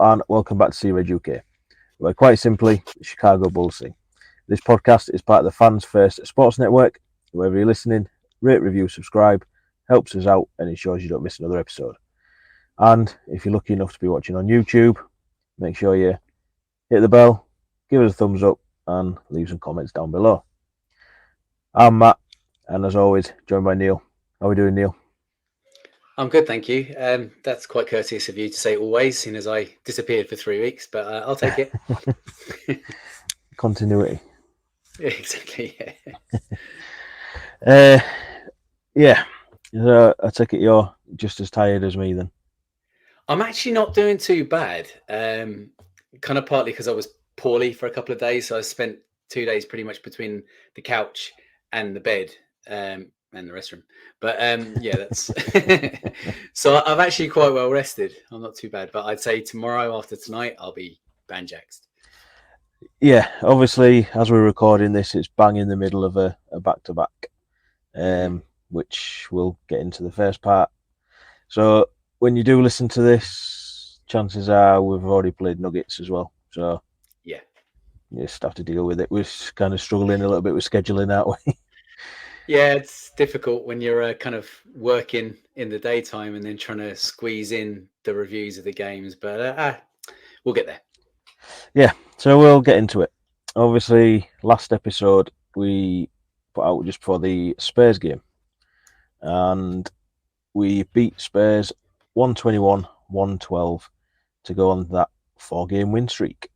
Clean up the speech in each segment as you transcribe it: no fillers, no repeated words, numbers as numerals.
and welcome back to Sea Red UK, where quite simply, the Chicago Bulls sing. This podcast is part of the Fans First Sports Network. Wherever you're listening, rate, review, subscribe, helps us out and ensures you don't miss another episode. And if you're lucky enough to be watching on YouTube, make sure you hit the bell, give us a thumbs up, and leave some comments down below. I'm Matt, and as always, joined by Neill. How are we doing, Neill? I'm good, thank you. That's quite courteous of you to say always, seeing as I disappeared for 3 weeks, but I'll take it. Continuity. Exactly, yeah. I take it you're just as tired as me then. I'm actually not doing too bad. Kind of partly because I was poorly for a couple of days, so I spent 2 days pretty much between the couch and the bed and the restroom. But yeah, that's so I've actually quite well rested. I'm not too bad, but I'd say tomorrow after tonight I'll be banjaxed. Yeah, obviously, as we're recording this, it's bang in the middle of a back-to-back, which we'll get into the first part. So when you do listen to this, chances are we've already played Nuggets as well. So yeah, you just have to deal with it. We're kind of struggling a little bit with scheduling that way. Yeah, it's difficult when you're kind of working in the daytime and then trying to squeeze in the reviews of the games, but we'll get there. Yeah, so we'll get into it. Obviously, last episode we put out just before the Spurs game, and we beat Spurs 121-112 to go on that 4-game win streak.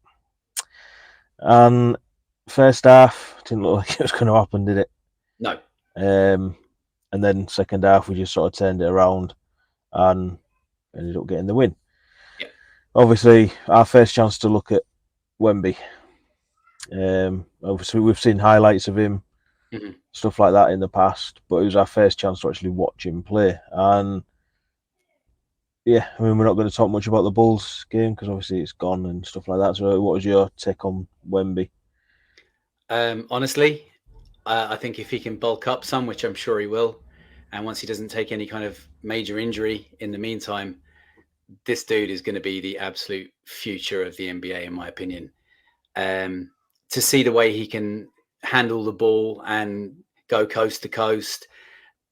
And first half didn't look like it was going to happen, did it? No. And then second half, we just sort of turned it around and ended up getting the win. Yeah. Obviously, our first chance to look at Wemby. Obviously, we've seen highlights of him, stuff like that in the past, but it was our first chance to actually watch him play. And yeah, I mean, we're not going to talk much about the Bulls game because obviously it's gone and stuff like that. So, what was your take on Wemby? Honestly, I think if he can bulk up some, which I'm sure he will, and once he doesn't take any kind of major injury in the meantime, this dude is going to be the absolute future of the NBA, in my opinion. To see the way he can handle the ball and go coast to coast,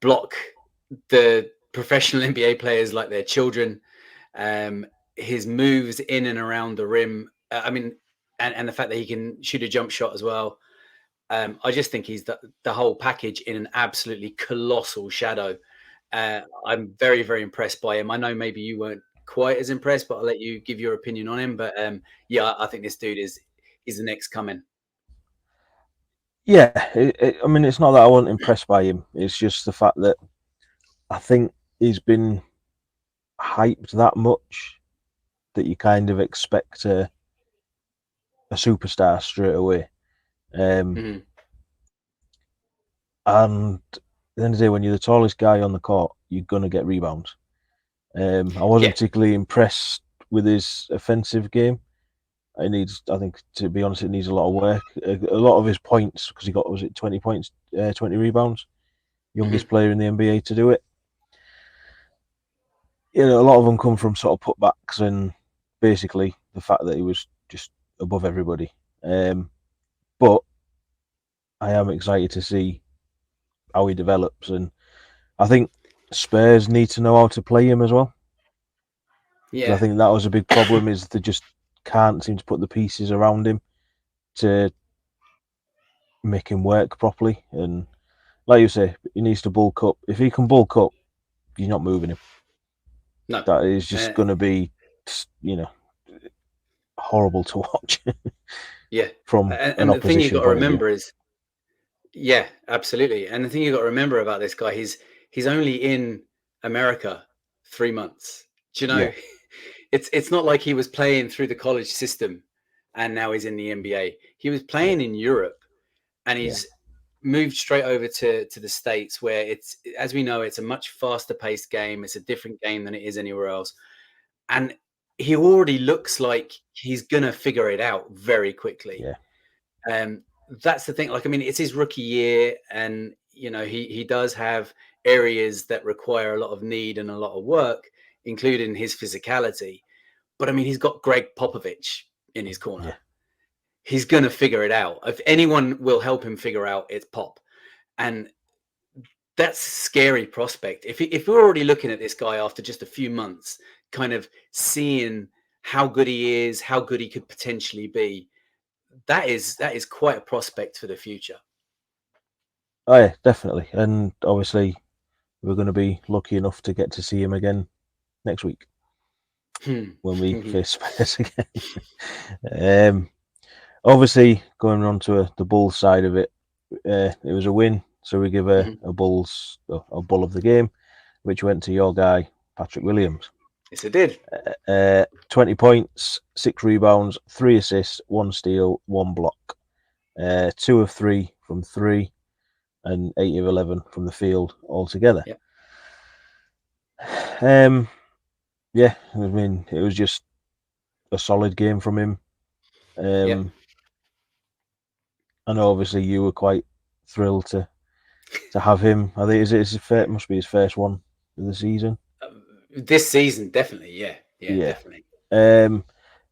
block the professional NBA players like they're children, his moves in and around the rim, and the fact that he can shoot a jump shot as well. I just think he's the whole package in an absolutely colossal shadow. I'm very, very impressed by him. I know maybe you weren't quite as impressed, but I'll let you give your opinion on him. But yeah, I think this dude is the next coming. Yeah, I mean, it's not that I wasn't impressed by him. It's just the fact that I think he's been hyped that much that you kind of expect a superstar straight away. And at the end of the day, when you're the tallest guy on the court, you're going to get rebounds. I wasn't particularly impressed with his offensive game. I think, to be honest, it needs a lot of work. A lot of his points, because he got, was it 20 points, 20 rebounds? Youngest player in the NBA to do it. You know, a lot of them come from sort of putbacks and basically the fact that he was just above everybody. But I am excited to see how he develops, and I think Spurs need to know how to play him as well. Yeah, I think that was a big problem, is they just can't seem to put the pieces around him to make him work properly. And like you say, he needs to bulk up. If he can bulk up, you're not moving him. No, that is just going to be, horrible to watch. Yeah, from and the thing you got to remember is, yeah, absolutely. And the thing you got to remember about this guy, he's only in America 3 months. Do you know? Yeah. It's not like he was playing through the college system and now he's in the NBA. He was playing in Europe, and he's moved straight over to the States, where it's, as we know, it's a much faster paced game. It's a different game than it is anywhere else. And he already looks like he's going to figure it out very quickly. Yeah. That's the thing. Like, I mean, it's his rookie year, and, you know, he does have areas that require a lot of need and a lot of work, including his physicality. But I mean, he's got Greg Popovich in his corner. Yeah. He's going to figure it out. If anyone will help him figure out, it's Pop. And that's a scary prospect. If we're already looking at this guy after just a few months, kind of seeing how good he is, how good he could potentially be, that is quite a prospect for the future. Oh yeah, definitely. And obviously we're going to be lucky enough to get to see him again next week when we face Spurs again. Obviously, going on to the Bulls side of it, it was a win, so we give a Bulls a bull of the game, which went to your guy Patrick Williams. Yes, it did. 20 points, 6 rebounds, 3 assists, 1 steal, 1 block, 2 of 3 from 3, and 8 of 11 from the field altogether. Yep. Yeah, I mean, it was just a solid game from him. Yep. I know, obviously, you were quite thrilled to have him. I think it must be his first one of the season. This season, definitely, yeah, definitely. Yeah,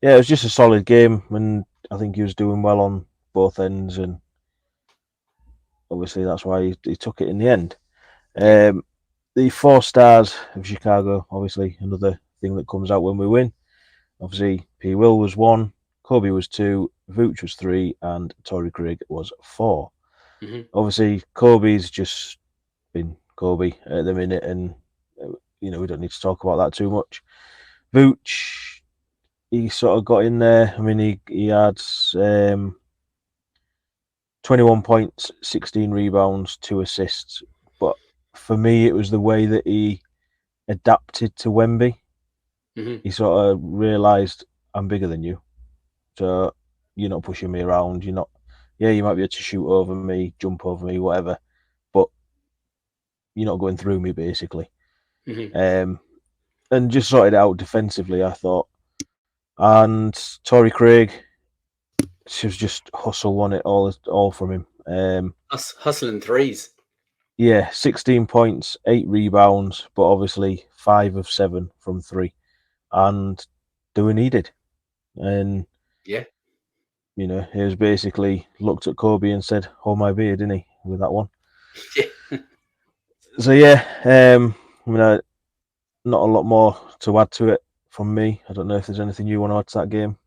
it was just a solid game, and I think he was doing well on both ends, and obviously that's why he took it in the end. The 4 stars of Chicago, obviously, another thing that comes out when we win. Obviously, P. Will was 1, Kobe was 2, Vooch was 3, and Torrey Craig was 4. Obviously, Kobe's just been Kobe at the minute, and we don't need to talk about that too much. Vooch, he sort of got in there. I mean, he had 21 points, 16 rebounds, 2 assists. But for me, it was the way that he adapted to Wemby. He sort of realised, I'm bigger than you, so you're not pushing me around. You're not. Yeah, you might be able to shoot over me, jump over me, whatever, but you're not going through me, basically. And just sorted it out defensively, I thought. And Torrey Craig, she was just hustle won it all from him. Hustling threes. Yeah, 16 points, 8 rebounds, but obviously 5 of 7 from 3, and doing he did. And yeah, he was basically looked at Kobe and said, "Hold my beer," didn't he, with that one? Yeah. So yeah, I mean, not a lot more to add to it from me. I don't know if there's anything you want to add to that game.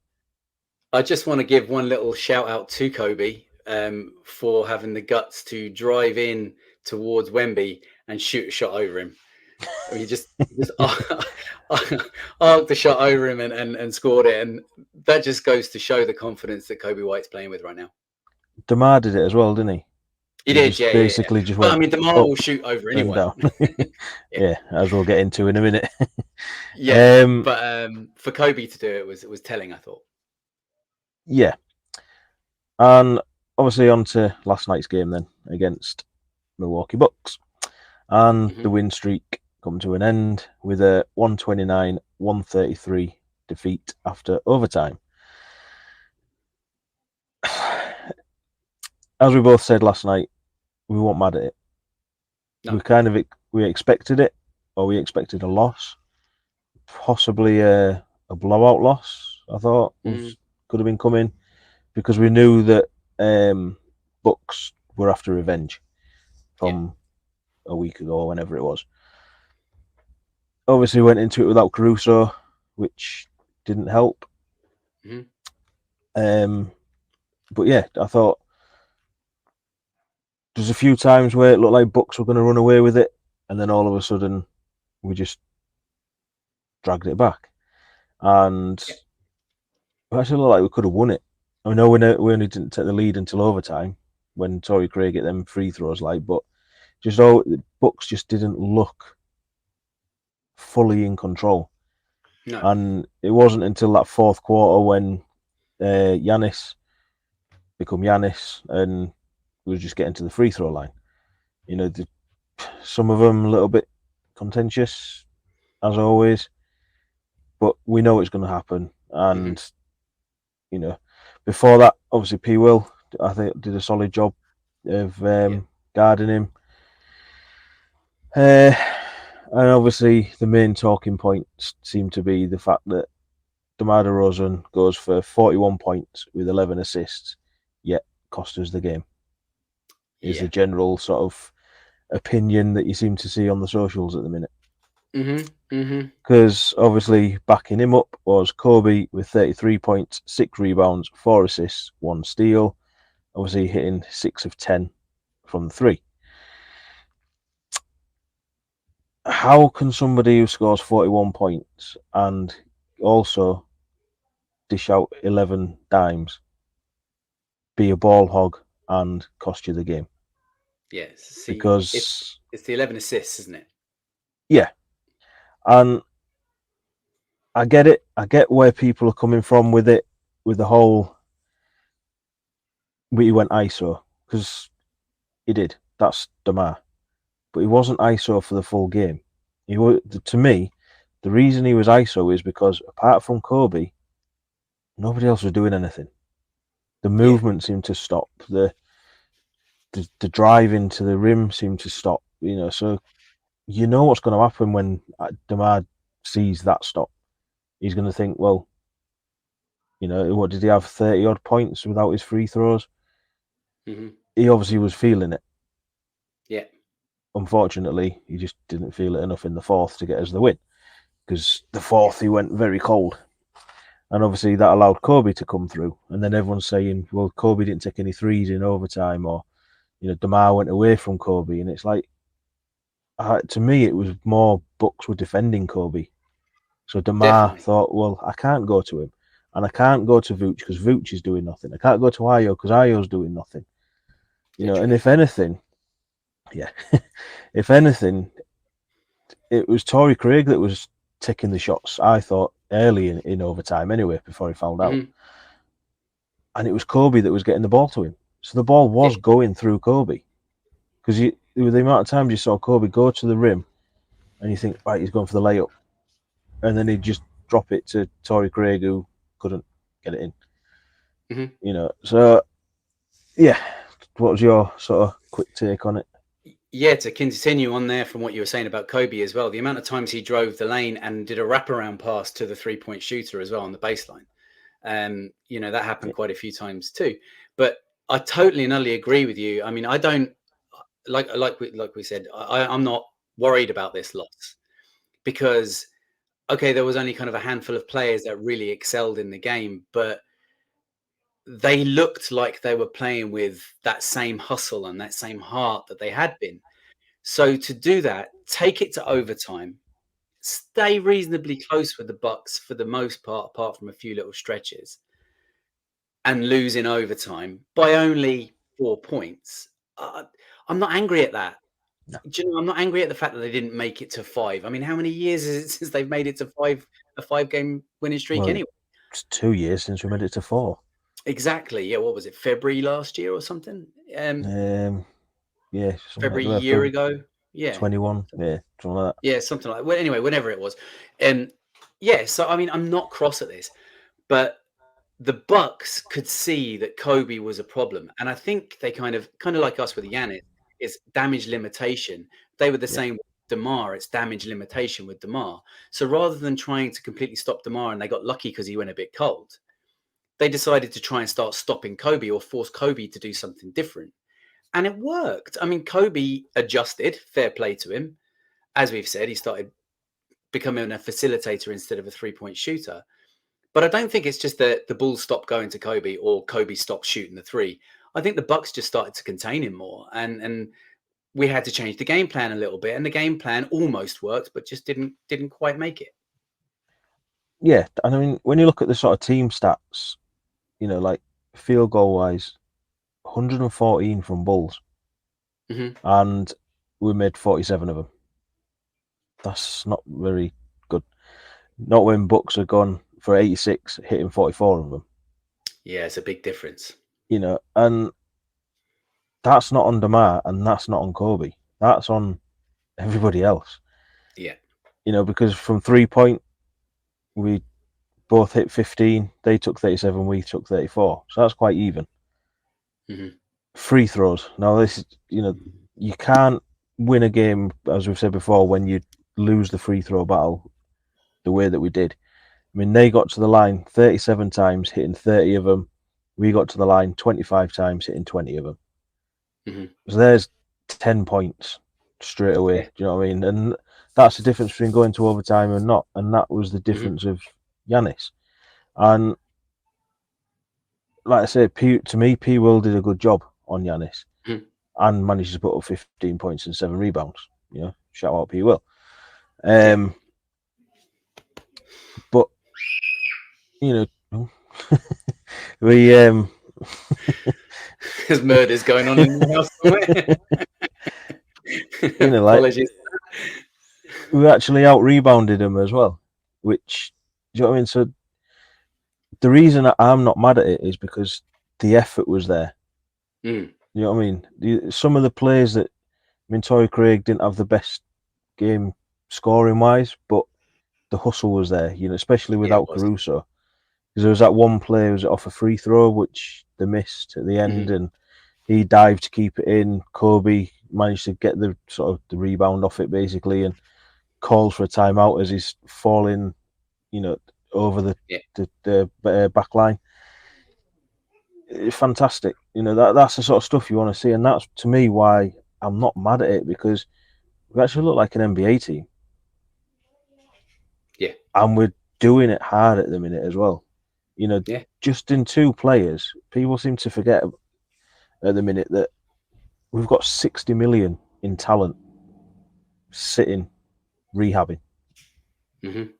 I just want to give one little shout out to Kobe for having the guts to drive in towards Wemby and shoot a shot over him. I mean, he just arced the shot over him and scored it, and that just goes to show the confidence that Kobe White's playing with right now. DeMar did it as well, didn't he? He did, yeah. Basically, just went. But I mean, DeMar will shoot over anyone. Down. yeah, as we'll get into in a minute. But for Kobe to do it was telling, I thought. Yeah, and obviously on to last night's game then against Milwaukee Bucks, and the win streak come to an end with a 129-133 defeat after overtime. As we both said last night, we weren't mad at it. No. We expected it, or we expected a loss, possibly a blowout loss. I thought could have been coming, because we knew that Bucks were after revenge from a week ago, or whenever it was. Obviously, went into it without Caruso, which didn't help. But yeah, I thought there's a few times where it looked like Bucks were going to run away with it, and then all of a sudden we just dragged it back, and it actually looked like we could have won it. I know we only didn't take the lead until overtime when Torrey Craig hit them free throws, but the Bucks just didn't look fully in control. No. And it wasn't until that fourth quarter when Giannis become Giannis and was just getting to the free throw line. Some of them a little bit contentious, as always, but we know it's going to happen. And before that, obviously P. Will, I think, did a solid job of guarding him. And obviously the main talking points seem to be the fact that DeMar DeRozan goes for 41 points with 11 assists, yet cost us the game. Is the general sort of opinion that you seem to see on the socials at the minute. Because obviously backing him up was Kobe with 33 points, 6 rebounds, 4 assists, 1 steal. Obviously hitting 6 of 10 from the 3. How can somebody who scores 41 points and also dish out 11 dimes be a ball hog and cost you the game? Yeah, see, because it's the 11 assists, isn't it? Yeah, and I get it. I get where people are coming from with it, with the whole. He went ISO because he did. That's DeMar, but he wasn't ISO for the full game. He was, to me, the reason he was ISO is because apart from Kobe, nobody else was doing anything. The movement seemed to stop. The drive into the rim seemed to stop. So you know what's going to happen when DeMar sees that stop. He's going to think, well, what did he have? 30 odd points without his free throws. He obviously was feeling it. Yeah. Unfortunately, he just didn't feel it enough in the fourth to get us the win, because the fourth he went very cold. And obviously that allowed Kobe to come through. And then everyone's saying, well, Kobe didn't take any threes in overtime, or, DeMar went away from Kobe. And it's like, to me, it was more Bucks were defending Kobe. So DeMar thought, well, I can't go to him. And I can't go to Vooch because Vooch is doing nothing. I can't go to Ayo because Ayo's doing nothing. And if anything, if anything, it was Torrey Craig that was taking the shots, I thought, early in overtime anyway, before he found out. And it was Kobe that was getting the ball to him. So the ball was going through Kobe. Because the amount of times you saw Kobe go to the rim and you think, right, he's going for the layup. And then he'd just drop it to Torrey Craig, who couldn't get it in. So, yeah. What was your sort of quick take on it? Yeah, to continue on there from what you were saying about Kobe as well, the amount of times he drove the lane and did a wraparound pass to the 3-point shooter as well on the baseline. That happened quite a few times too. But I totally and utterly agree with you. I mean, I don't like we said, I'm not worried about this loss because, okay, there was only kind of a handful of players that really excelled in the game, but they looked like they were playing with that same hustle and that same heart that they had been. So to do that, take it to overtime, stay reasonably close with the Bucks for the most part, apart from a few little stretches, and lose in overtime by only 4 points. I'm not angry at that. No. Do you know, I'm not angry at the fact that they didn't make it to 5. I mean, how many years is it since they've made it to 5, a 5-game winning streak anyway? It's 2 years since we made it to 4. Exactly. Yeah. What was it? February last year or something? Yeah. February a year ago. Yeah. 21. Yeah. Something like that. Yeah. Something like that. Well, anyway, whenever it was. Yeah. So, I mean, I'm not cross at this, but the Bucks could see that Kobe was a problem. And I think they kind of like us with Giannis, it's damage limitation. They were the same with DeMar. It's damage limitation with DeMar. So rather than trying to completely stop DeMar, and they got lucky because he went a bit cold, they decided to try and start stopping Kobe or force Kobe to do something different. And it worked. I mean, Kobe adjusted, fair play to him. As we've said, he started becoming a facilitator instead of a 3-point shooter. But I don't think it's just that the Bulls stopped going to Kobe or Kobe stopped shooting the 3. I think the Bucks just started to contain him more. And we had to change the game plan a little bit. And the game plan almost worked, but just didn't quite make it. Yeah. And I mean, when you look at the sort of team stats, like field goal wise, 114 from Bulls, and we made 47 of them. That's not very good. Not when Bucks are gone for 86, hitting 44 of them. Yeah, it's a big difference. And that's not on DeMar, and that's not on Kobe. That's on everybody else. Yeah. Because from 3-point, we both hit 15. They took 37. We took 34. So that's quite even. Free throws. Now, this is, you can't win a game, as we've said before, when you lose the free throw battle the way that we did. I mean, they got to the line 37 times, hitting 30 of them. We got to the line 25 times, hitting 20 of them. Mm-hmm. So there's 10 points straight away. Yeah. Do you know what I mean? And that's the difference between going to overtime and not. And that was the difference of Giannis. And like I say, to me, P. Will did a good job on Giannis and managed to put up 15 points and 7 rebounds. You know, shout out P. Will. But you know, we There's murders going on in the house somewhere. you know, like Apologies. we actually out rebounded them as well. Which, do you know what I mean? So the reason I'm not mad at it is because the effort was there. Mm. You know what I mean? Some of the players that, I mean, Torrey Craig didn't have the best game scoring wise, but the hustle was there. You know, especially without Caruso, because there was that one play was off a free throw which they missed at the end, and he dived to keep it in. Kobe managed to get the sort of the rebound off it basically, and calls for a timeout as he's falling, you know, over the back line. It's fantastic. You know, that's the sort of stuff you want to see, and that's to me why I'm not mad at it, because we actually look like an NBA team. Yeah. And we're doing it hard at the minute as well. You know, just in 2 players, people seem to forget at the minute that we've got 60 million in talent sitting, rehabbing. Mm-hmm.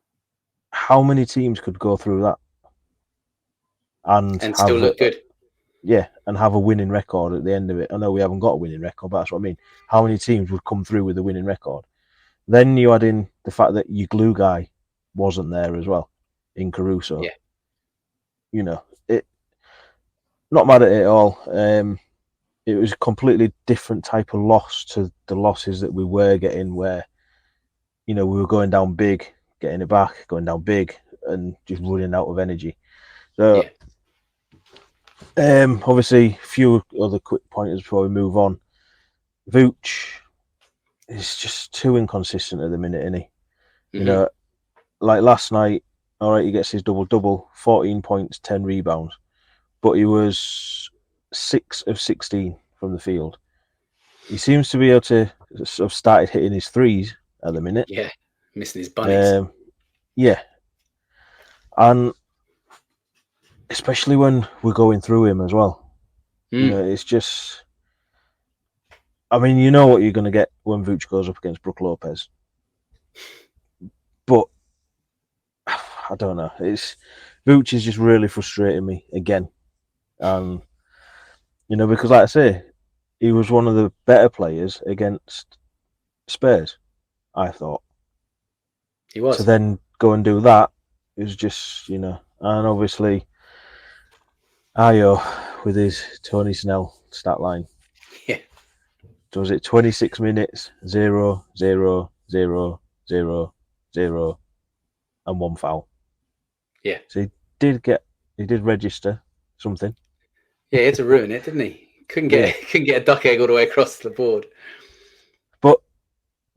How many teams could go through that and have still look good? Yeah, and have a winning record at the end of it. I know we haven't got a winning record, but that's what I mean. How many teams would come through with a winning record? Then you add in the fact that your glue guy wasn't there as well in Caruso. Yeah. You know, not mad at it at all. It was a completely different type of loss to the losses that we were getting, where, you know, we were going down big, getting it back, going down big, and just running out of energy. So, obviously, a few other quick pointers before we move on. Vooch is just too inconsistent at the minute, isn't he? Mm-hmm. You know, like last night, all right, he gets his double-double, 14 points, 10 rebounds, but he was 6 of 16 from the field. He seems to be able to sort of started hitting his threes at the minute. Yeah, missing his bunnies. Yeah. And especially when we're going through him as well. You know, it's just, I mean, you know what you're going to get when Vooch goes up against Brook Lopez. But I don't know. Vooch is just really frustrating me again. And, you know, because like I say, he was one of the better players against Spurs, I thought. He was. To then go and do that is just, you know, and obviously Ayo with his Tony Snell stat line. Yeah. So was it 26 minutes, 0, 0, 0, 0, 0, and 1 foul? Yeah. So he did register something. Yeah, he had to ruin it, didn't he? Couldn't get a duck egg all the way across the board. But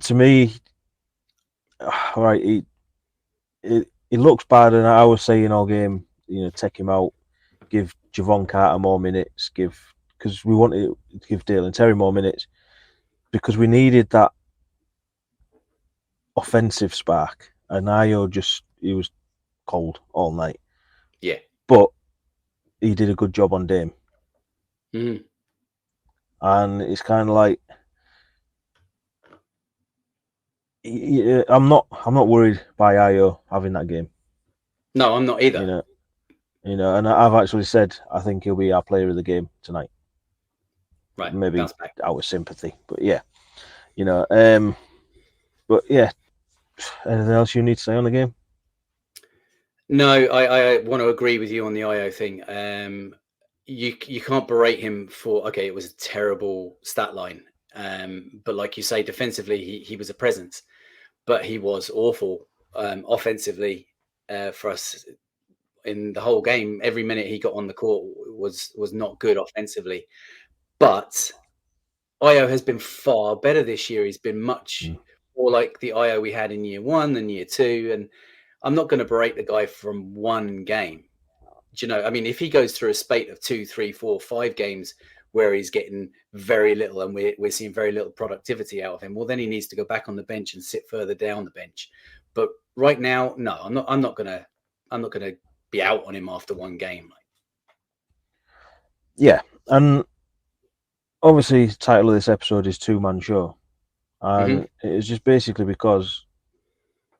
to me, all right, he looks bad, and I was saying all game, you know, take him out, give Javon Carter more minutes, because we wanted to give Dale and Terry more minutes, because we needed that offensive spark. And Ayo he was cold all night. Yeah. But he did a good job on Dame. Mm-hmm. And it's kind of like, I'm not worried by Ayo having that game. No, I'm not either. You know, and I've actually said I think he'll be our player of the game tonight. Right. Maybe out of sympathy, but yeah, you know. But yeah, anything else you need to say on the game? No, I want to agree with you on the Ayo thing. You can't berate him for, okay, it was a terrible stat line. But like you say, defensively, he was a presence, but he was awful offensively for us in the whole game. Every minute he got on the court was not good offensively. But Ayo has been far better this year. He's been much more like the Ayo we had in year 1 and year 2. And I'm not going to berate the guy from one game. Do you know? I mean, if he goes through a spate of 2, 3, 4, 5 games where he's getting very little and we're seeing very little productivity out of him, well, then he needs to go back on the bench and sit further down the bench. But right now, no, I'm not gonna be out on him after one game. Yeah, and obviously, the title of this episode is Two Man Show, and it was just basically because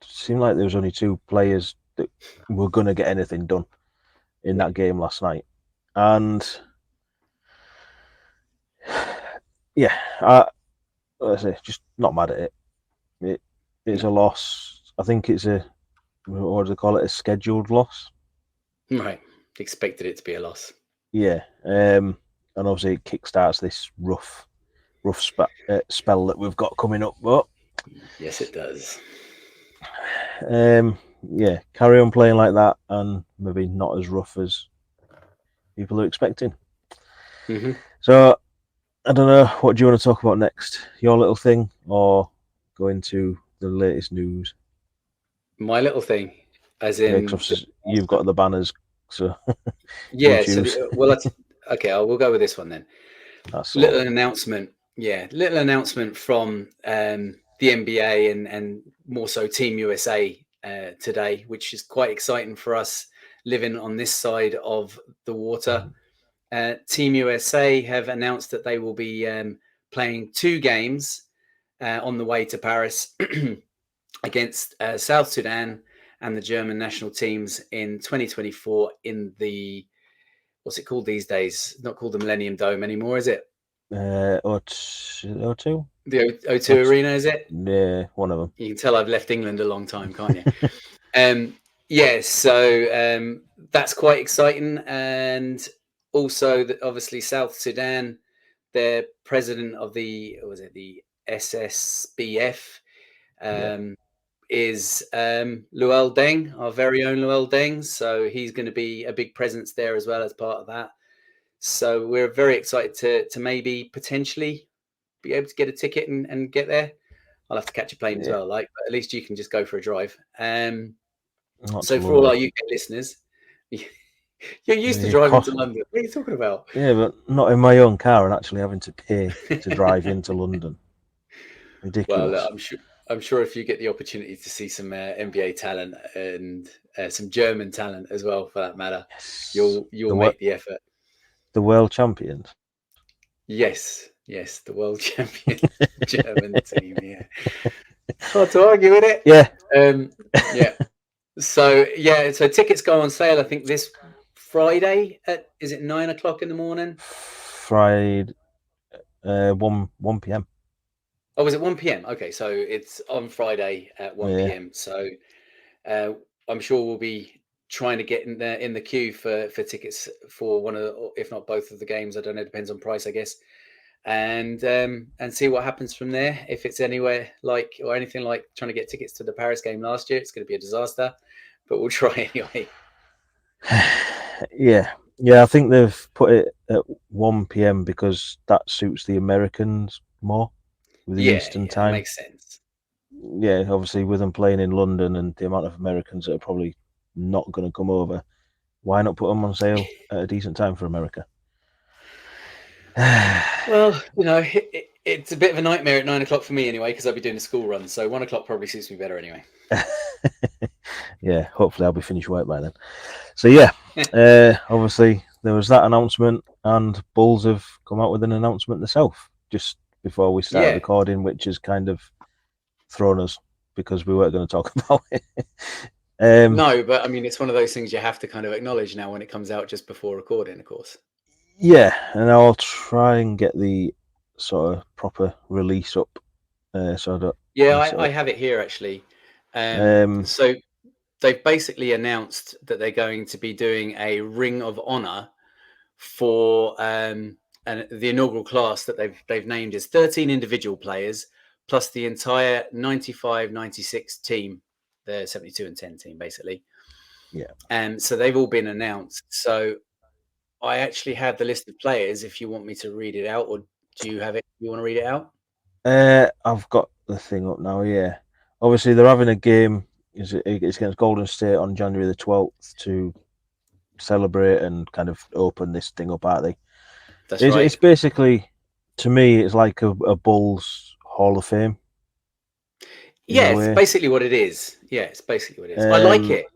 it seemed like there was only two players that were going to get anything done in that game last night, and yeah, let's say just not mad at it. It's a loss. I think it's a, what do they call it, a scheduled loss. Right, expected it to be a loss. Yeah, and obviously it kickstarts this rough spell that we've got coming up. But yes, it does. Yeah, carry on playing like that, and maybe not as rough as people are expecting. So I don't know. What do you want to talk about next? Your little thing, or go into the latest news? My little thing, as in you've got the banners, so yeah. So we'll go with this one then. That's little announcement. Yeah, little announcement from the NBA and more so Team USA today, which is quite exciting for us living on this side of the water. Team USA have announced that they will be playing 2 games on the way to Paris against South Sudan and the German national teams in 2024 in the, what's it called these days? Not called the Millennium Dome anymore, is it? O2? The O2 Arena, is it? Yeah, one of them. You can tell I've left England a long time, can't you? Yeah, so that's quite exciting. And also, obviously, South Sudan, their president of the SSBF, is Luol Deng, our very own Luol Deng. So he's going to be a big presence there as well as part of that. So we're very excited to maybe potentially be able to get a ticket and get there. I'll have to catch a plane as well, but at least you can just go for a drive. So for all our UK listeners, you're used to driving to London. What are you talking about? Yeah, but not in my own car and actually having to pay to drive into London. Ridiculous. Well, I'm sure if you get the opportunity to see some NBA talent and some German talent as well, for that matter, you'll make the effort. The world champions. Yes, the world champion German team. Yeah, hard to argue with it. Yeah, yeah. So tickets go on sale. I think this Friday is it 9 o'clock in the morning? Friday, 1 p.m. Oh, was it 1 p.m.? Okay, so it's on Friday at 1 p.m. So I'm sure we'll be trying to get in the queue for tickets for one of, if not both of the games. I don't know. Depends on price, I guess. And see what happens from there. If it's anywhere like or anything like trying to get tickets to the Paris game last year, it's going to be a disaster. But we'll try anyway. Yeah. I think they've put it at 1 p.m. because that suits the Americans more with the Eastern time. That makes sense. Yeah, obviously with them playing in London and the amount of Americans that are probably not going to come over, why not put them on sale at a decent time for America? Well, it's a bit of a nightmare at 9 o'clock for me anyway, because I'll be doing a school run. So 1 o'clock probably suits me better anyway. Yeah, hopefully I'll be finished work by then. So obviously there was that announcement, and Bulls have come out with an announcement themselves just before we started recording, which has kind of thrown us because we weren't going to talk about it. No, but I mean, it's one of those things you have to kind of acknowledge now when it comes out just before recording, of course. Yeah, and I'll try and get the sort of proper release up. I have it here actually. So they've basically announced that they're going to be doing a Ring of Honor for and the inaugural class that they've named is 13 individual players plus the entire 95-96 team, the 72 and 10 team basically. Yeah. So they've all been announced. So I actually have the list of players if you want me to read it out, or do you have it? You want to read it out? I've got the thing up now, yeah. Obviously they're having a game It's against Golden State on January the 12th to celebrate and kind of open this thing up, aren't they? That's right. It's basically, to me, it's like a Bulls Hall of Fame in Yeah, a it's way. basically what it is. Yeah, it's basically what it is. I like it.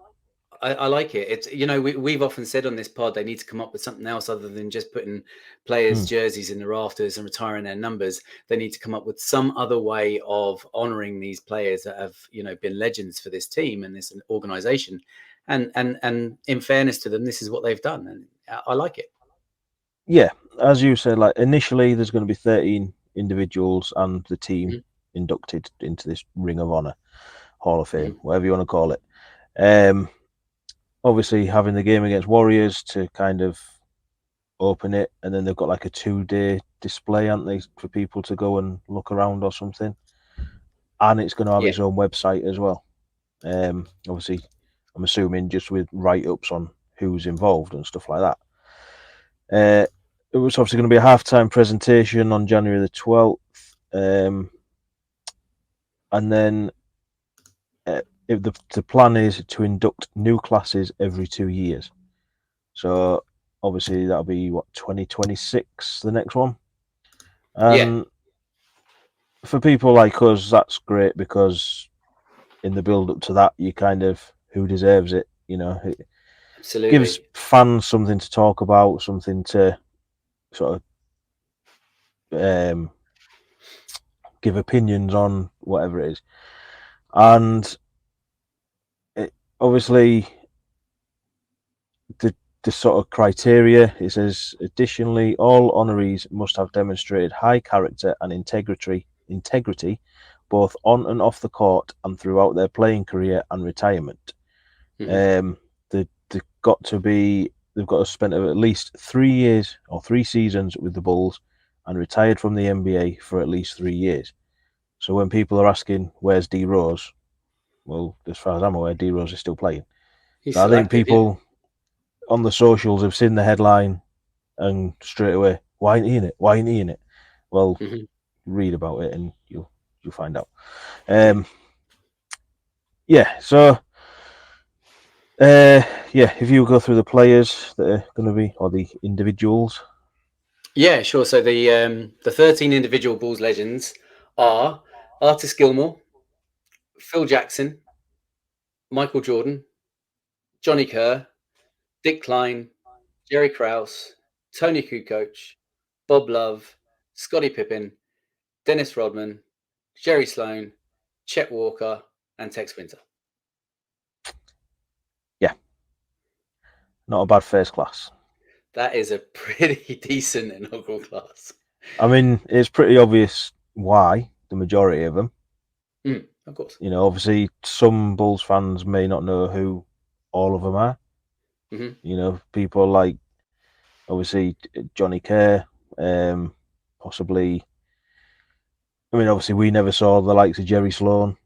I like it. It's we've often said on this pod they need to come up with something else other than just putting players' jerseys in the rafters and retiring their numbers. They need to come up with some other way of honouring these players that have been legends for this team and this organisation. And in fairness to them, this is what they've done, and I like it. Yeah, as you said, like initially there's going to be 13 individuals and the team inducted into this Ring of Honor, Hall of Fame, whatever you want to call it. Obviously, having the game against Warriors to kind of open it, and then they've got like a 2-day display, aren't they, for people to go and look around or something. And it's going to have its own website as well. Obviously, I'm assuming just with write-ups on who's involved and stuff like that. It was obviously going to be a halftime presentation on January the 12th. And then the plan is to induct new classes every 2 years. So obviously that'll be 2026, the next one. And for people like us, that's great because in the build up to that, you kind of who deserves it. It Absolutely gives fans something to talk about, something to sort of give opinions on, whatever it is. And obviously, the sort of criteria, it says, additionally, all honorees must have demonstrated high character and integrity, both on and off the court and throughout their playing career and retirement. They've got to spend at least 3 years or 3 seasons with the Bulls and retired from the NBA for at least 3 years. So when people are asking, where's D Rose? Well, as far as I'm aware, D Rose is still playing. So I think people on the socials have seen the headline and straight away, why ain't he in it? Why ain't he in it? Well, read about it and you'll find out. So if you go through the players that are going to be, or the individuals. Yeah, sure. So the 13 individual Bulls legends are Artis Gilmore, Phil Jackson, Michael Jordan, Johnny Kerr, Dick Klein, Jerry Krause, Tony Kukoc, Bob Love, Scottie Pippen, Dennis Rodman, Jerry Sloan, Chet Walker, and Tex Winter. Yeah. Not a bad first class. That is a pretty decent inaugural class. I mean, it's pretty obvious why, the majority of them. Of course. Obviously, some Bulls fans may not know who all of them are. People like, obviously, Johnny Kerr, possibly. I mean, obviously, we never saw the likes of Jerry Sloan,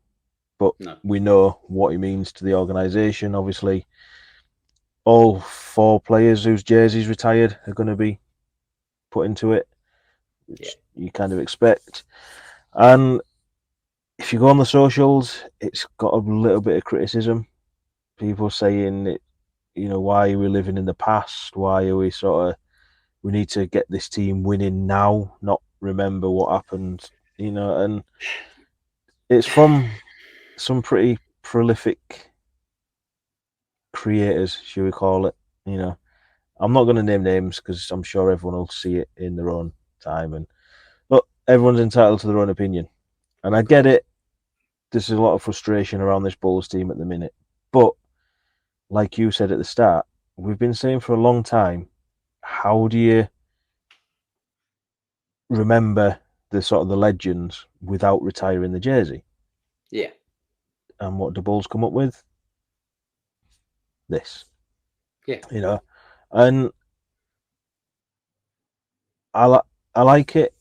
but we know what he means to the organisation. Obviously, all 4 players whose jerseys retired are going to be put into it, which you kind of expect. And if you go on the socials, it's got a little bit of criticism. People saying it, why are we living in the past? Why are we we need to get this team winning now, not remember what happened, and it's from some pretty prolific creators, should we call it? I'm not going to name names because I'm sure everyone will see it in their own time. And look, everyone's entitled to their own opinion, and I get it. There's a lot of frustration around this Bulls team at the minute, but like you said at the start, we've been saying for a long time, how do you remember the sort of the legends without retiring the jersey? Yeah. And what do Bulls come up with? This. Yeah. And I like it,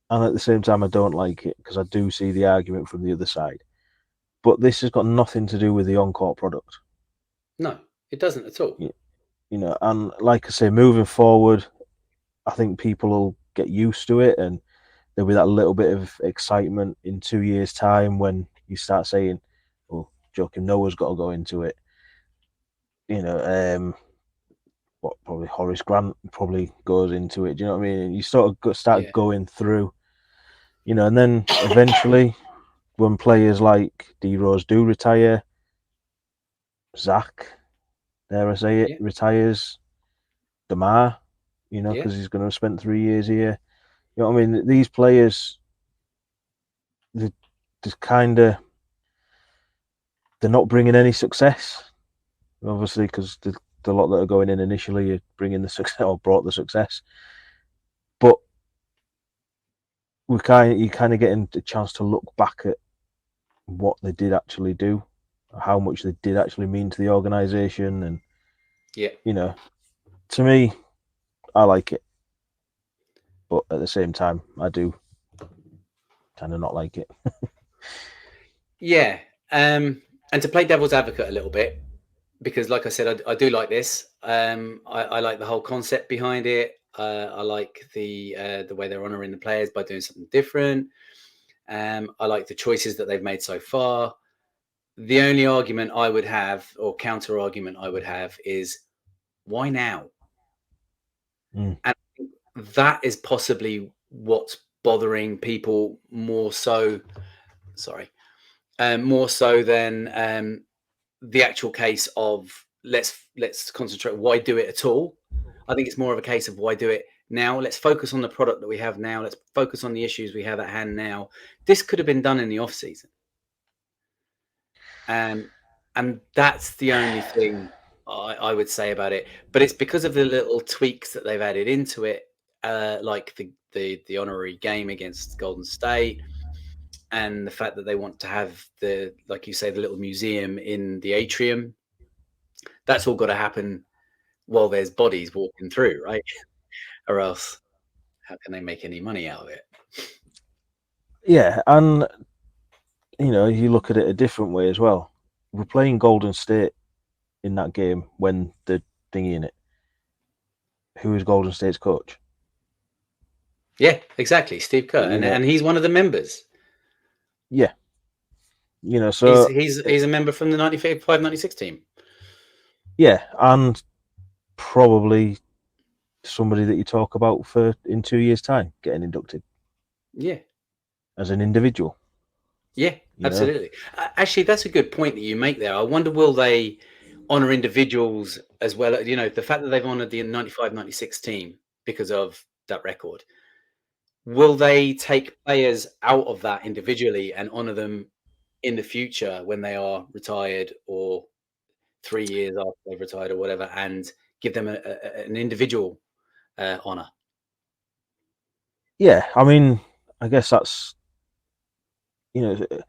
and at the same time I don't like it because I do see the argument from the other side. But this has got nothing to do with the on-court product. No, it doesn't at all. And like I say, moving forward, I think people will get used to it, and there'll be that little bit of excitement in 2 years' time when you start saying, "Well, Joakim Noah's got to go into it. Probably Horace Grant probably goes into it. Do you know what I mean? And you sort of start going through, and then eventually, when players like D Rose do retire, Zach, dare I say it, retires, Demar, because he's going to have spent 3 years here. You know what I mean? These players, they're not bringing any success, obviously, because the lot that are going in initially are bringing the success or brought the success. But you kind of getting a chance to look back at what they did actually do, how much they did actually mean to the organisation, and to me, I like it, but at the same time, I do kind of not like it. And to play devil's advocate a little bit, because like I said, I do like this. I like the whole concept behind it. I like the way they're honouring the players by doing something different. I like the choices that they've made so far. The only argument I would have, or counter argument I would have, is why now? And that is possibly what's bothering people more so. More so than the actual case of let's concentrate. Why do it at all? I think it's more of a case of why do it now. Let's focus on the product that we have now. Let's focus on the issues we have at hand now. This could have been done in the off season. And that's the only thing I would say about it. But it's because of the little tweaks that they've added into it, like the honorary game against Golden State, and the fact that they want to have the, like you say, the little museum in the atrium. That's all got to happen while there's bodies walking through, right? Or else, how can they make any money out of it? Yeah, and you look at it a different way as well. We're playing Golden State in that game when they're thingy in it. Who is Golden State's coach? Yeah, exactly, Steve Kerr, and he's one of the members. Yeah, so he's a member from the 95-96 team. Yeah, and probably somebody that you talk about for in 2 years' time getting inducted. Yeah, as an individual. Yeah, absolutely. Actually, that's a good point that you make there. I wonder, will they honour individuals as well? The fact that they've honoured the 95-96 team because of that record. Will they take players out of that individually and honour them in the future when they are retired, or 3 years after they've retired or whatever, and give them an individual honour? Yeah, I mean, I guess that's, if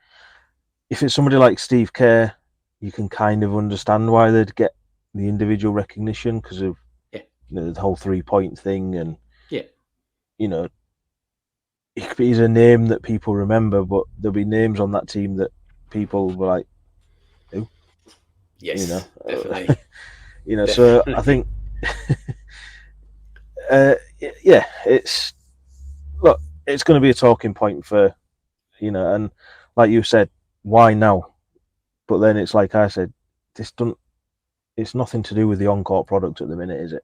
it's somebody like Steve Kerr, you can kind of understand why they'd get the individual recognition because of the whole 3-point thing, and he's a name that people remember, but there'll be names on that team that people were like, who? Yes, definitely. Definitely. So I think, it's going to be a talking point for, and like you said, why now? But then it's like I said, it's nothing to do with the on-court product at the minute, is it?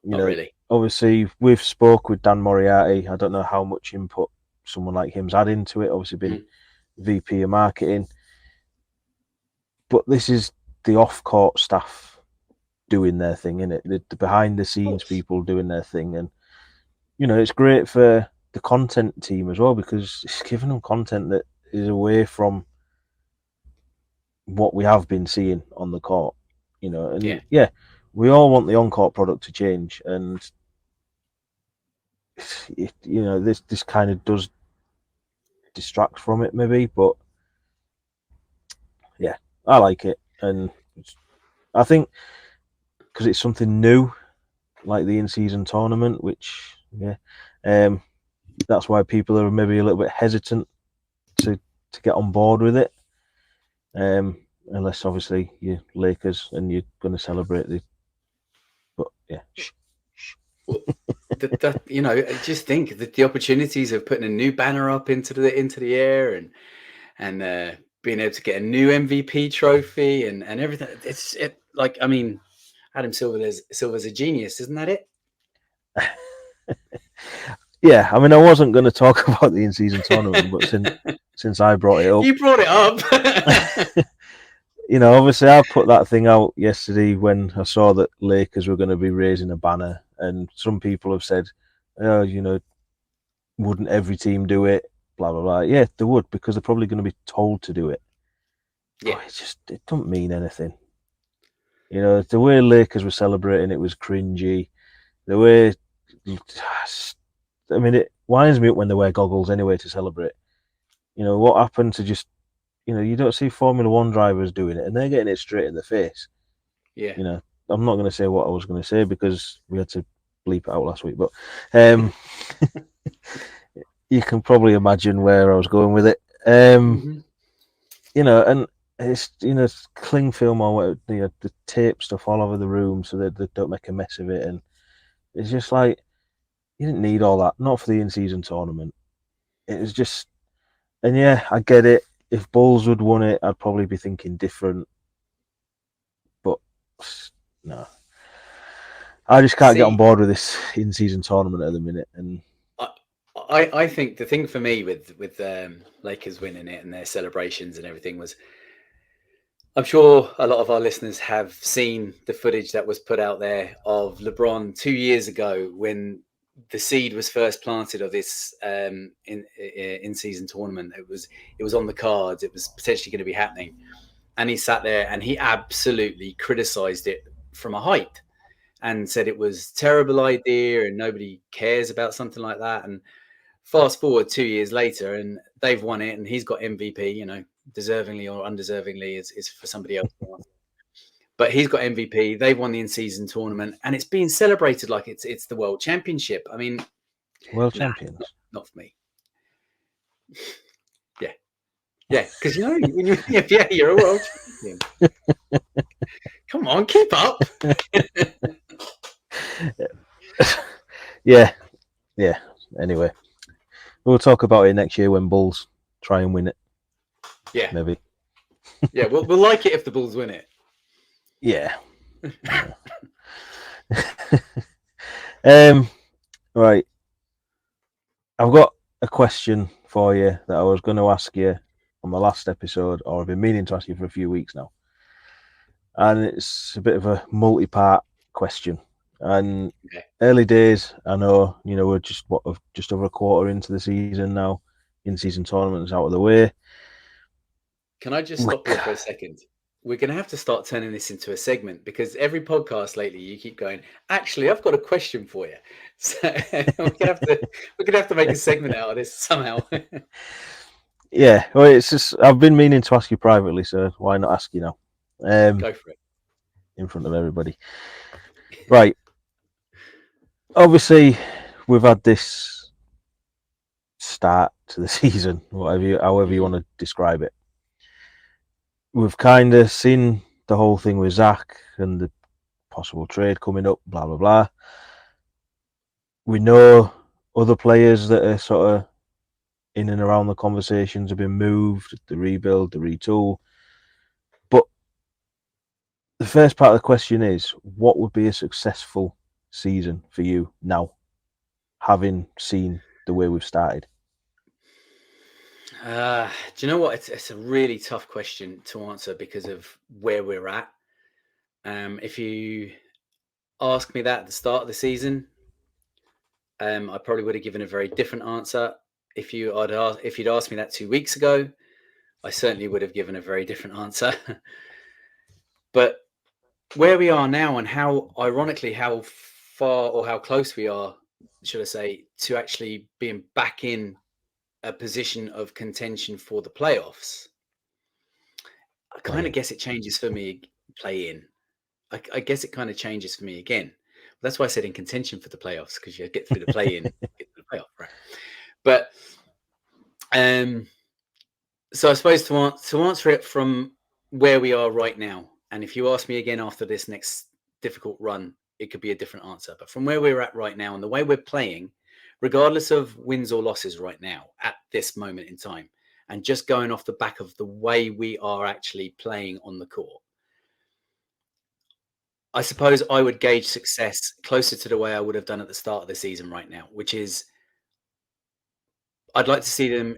Not really. Obviously, we've spoke with Dan Moriarty. I don't know how much input someone like him's had into it. Obviously, been VP of marketing, but this is the off-court staff doing their thing, isn't it? The behind-the-scenes people doing their thing, and it's great for the content team as well because it's giving them content that is away from what we have been seeing on the court. We all want the on-court product to change, and this kind of does distract from it maybe, but yeah, I like it, and I think because it's something new, like the in-season tournament, which that's why people are maybe a little bit hesitant to get on board with it, unless obviously you're Lakers and you're going to celebrate the. But yeah. Well, just think that the opportunities of putting a new banner up into the air and being able to get a new MVP trophy and everything. I mean, Adam Silver's a genius, isn't that it? Yeah, I mean, I wasn't going to talk about the in-season tournament, but since I brought it up, you brought it up. Obviously, I put that thing out yesterday when I saw that Lakers were going to be raising a banner, and some people have said, "Oh, wouldn't every team do it?" Blah blah blah. Yeah, they would, because they're probably going to be told to do it. Yeah, But it don't mean anything. The way Lakers were celebrating it was cringy. The way, I mean, it winds me up when they wear goggles anyway to celebrate. What happened to just, you don't see Formula One drivers doing it, and they're getting it straight in the face. yeah. I'm not going to say what I was going to say because we had to bleep it out last week, but you can probably imagine where I was going with it. And it's cling film or whatever, the tape stuff all over the room so that they don't make a mess of it, and it's just like, you didn't need all that, not for the in-season tournament. It was just, and yeah, I get it. If Bulls had won it, I'd probably be thinking different, but no. I just can't get on board with this in-season tournament at the minute. And I think the thing for me with Lakers winning it and their celebrations and everything was, I'm sure a lot of our listeners have seen the footage that was put out there of LeBron 2 years ago when the seed was first planted of this in-season tournament. It was on the cards. It was potentially going to be happening, and he sat there and he absolutely criticised it from a height and said it was a terrible idea and nobody cares about something like that. And fast forward 2 years later, and they've won it, and he's got MVP. Deservingly or undeservingly is for somebody else. But he's got MVP. They've won the in-season tournament, and it's being celebrated like it's the world championship. I mean, world champions, not for me. Yeah, because when you're a world champion. Come on, keep up. Yeah. Anyway, we'll talk about it next year when Bulls try and win it. Yeah, maybe. Yeah, we'll like it if the Bulls win it. Yeah. Right. I've got a question for you that I was going to ask you on the last episode, or I've been meaning to ask you for a few weeks now. And it's a bit of a multi-part question. And early days, I know, we're just over a quarter into the season now. In-season tournament's out of the way. Can I just stop you for a second? We're going to have to start turning this into a segment, because every podcast lately you keep going, actually, I've got a question for you. So we're going to have to make a segment out of this somehow. Yeah, well, it's just, I've been meaning to ask you privately, so why not ask you now? Go for it. In front of everybody. Right. Obviously, we've had this start to the season, however you want to describe it. We've kind of seen the whole thing with Zach and the possible trade coming up, blah, blah, blah. We know other players that are sort of in and around the conversations have been moved, the rebuild, the retool. But the first part of the question is, what would be a successful season for you now, having seen the way we've started? Do you know what? It's a really tough question to answer because of where we're at. If you ask me that at the start of the season, I probably would have given a very different answer. If you'd asked me that 2 weeks ago, I certainly would have given a very different answer. But where we are now, and how ironically how far or how close we are, should I say, to actually being back in a position of contention for the playoffs, I kind of guess it changes for me. Play in. I guess it kind of changes for me again. That's why I said in contention for the playoffs, because you get through the play in, get through the playoff, right? But so I suppose to answer it from where we are right now, and if you ask me again after this next difficult run, it could be a different answer. But from where we're at right now and the way we're playing, regardless of wins or losses right now at this moment in time, and just going off the back of the way we are actually playing on the court, I suppose I would gauge success closer to the way I would have done at the start of the season right now, which is I'd like to see them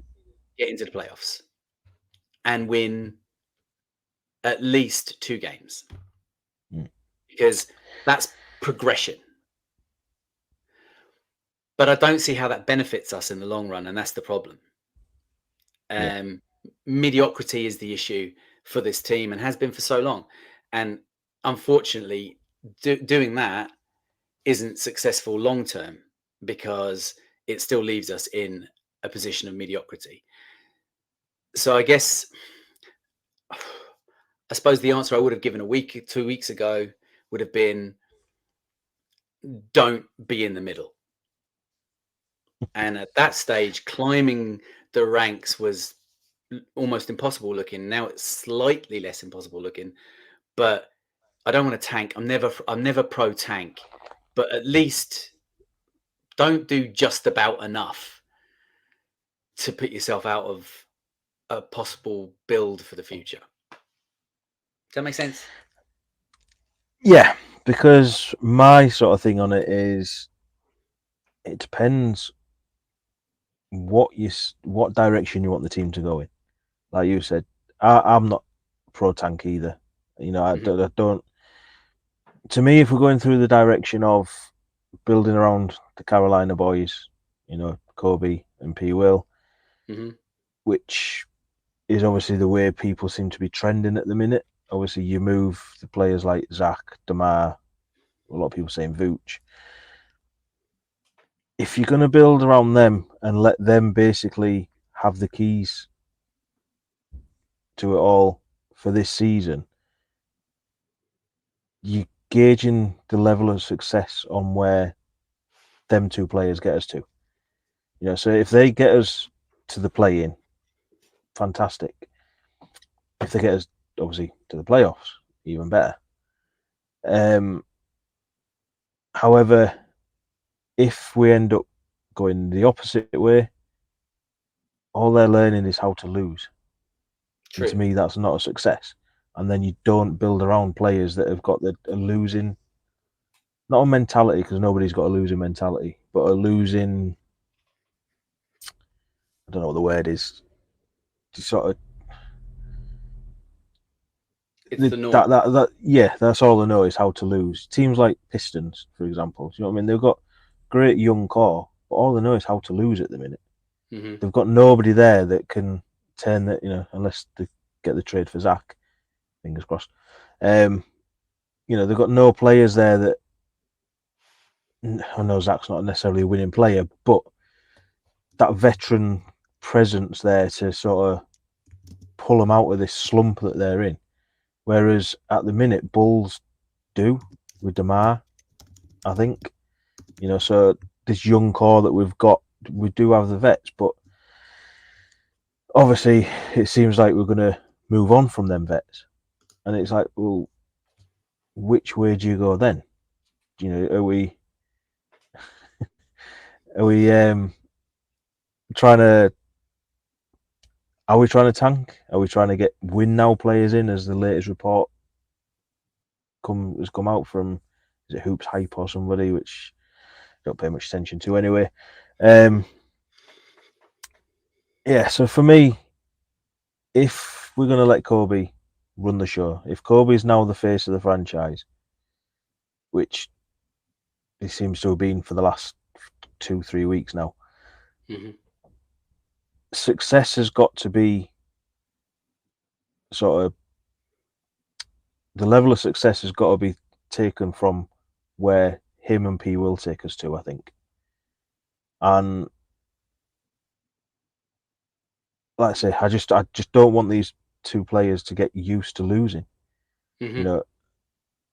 get into the playoffs and win at least 2 games, because that's progression. But I don't see how that benefits us in the long run, and that's the problem. Mediocrity is the issue for this team and has been for so long. And unfortunately, doing that isn't successful long term, because it still leaves us in a position of mediocrity. So I suppose the answer I would have given 2 weeks ago would have been, don't be in the middle. And at that stage, climbing the ranks was almost impossible looking. Now it's slightly less impossible looking, but I don't want to tank. I'm never pro tank, but at least don't do just about enough to put yourself out of a possible build for the future. Does that make sense? Yeah, because my sort of thing on it is, it depends what direction you want the team to go in. Like you said, I'm not pro tank either. You know, I don't. To me, if we're going through the direction of building around the Carolina boys, you know, Kobe and P. Will, which is obviously the way people seem to be trending at the minute. Obviously, you move the players like Zach, DeMar, a lot of people saying Vooch. If you're going to build around them and let them basically have the keys to it all for this season, you're gauging the level of success on where them two players get us to. You know, so if they get us to the play-in, fantastic. If they get us, obviously, to the playoffs, even better. However, if we end up going the opposite way, all they're learning is how to lose. And to me, that's not a success. And then you don't build around players that have got a losing, not a mentality, because nobody's got a losing mentality, but a losing, I don't know what the word is, sort of. It's the norm. Yeah, that's all I know is how to lose. Teams like Pistons, for example, you know what I mean? They've got great young core, but all they know is how to lose at the minute. They've got nobody there that can turn that, you know, unless they get the trade for Zach, fingers crossed. You know, they've got no players there that, I know Zach's not necessarily a winning player, but that veteran presence there to sort of pull them out of this slump that they're in. Whereas at the minute, Bulls do with DeMar, I think. You know, so this young core that we've got, we do have the vets, but obviously it seems like we're going to move on from them vets. And it's like, well, which way do you go then? You know, are we trying to tank? Are we trying to get win now players in, as the latest report has come out from, is it Hoops Hype or somebody, which I don't pay much attention to anyway. Yeah, so for me, if we're going to let Kobe run the show, if Kobe's now the face of the franchise, which he seems to have been for the last 2-3 weeks now, success has got to be sort of, the level of success has got to be taken from where him and P will take us to, I think. And like I say, I just don't want these two players to get used to losing. You know,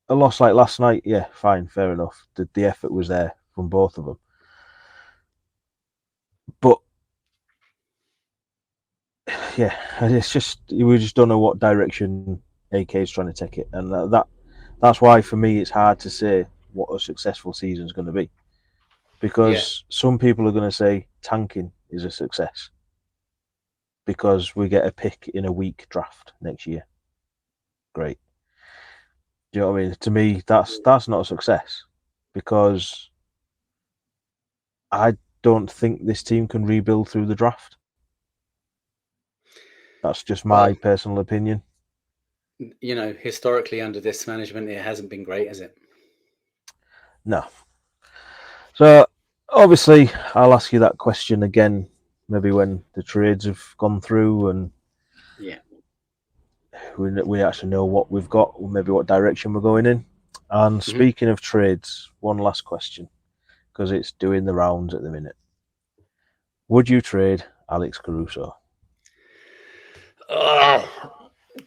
a loss like last night, yeah, fine, fair enough. The effort was there from both of them. But yeah, it's just, we just don't know what direction AK is trying to take it, and that's why for me it's hard to say what a successful season is going to be, because some people are going to say tanking is a success, because we get a pick in a weak draft next year. Great. Do you know what I mean? To me, that's not a success, because I don't think this team can rebuild through the draft. That's just my personal opinion. Historically under this management, it hasn't been great, has it? No. So obviously, I'll ask you that question again, maybe when the trades have gone through and we actually know what we've got, maybe what direction we're going in. And speaking of trades, one last question, because it's doing the rounds at the minute. Would you trade Alex Caruso?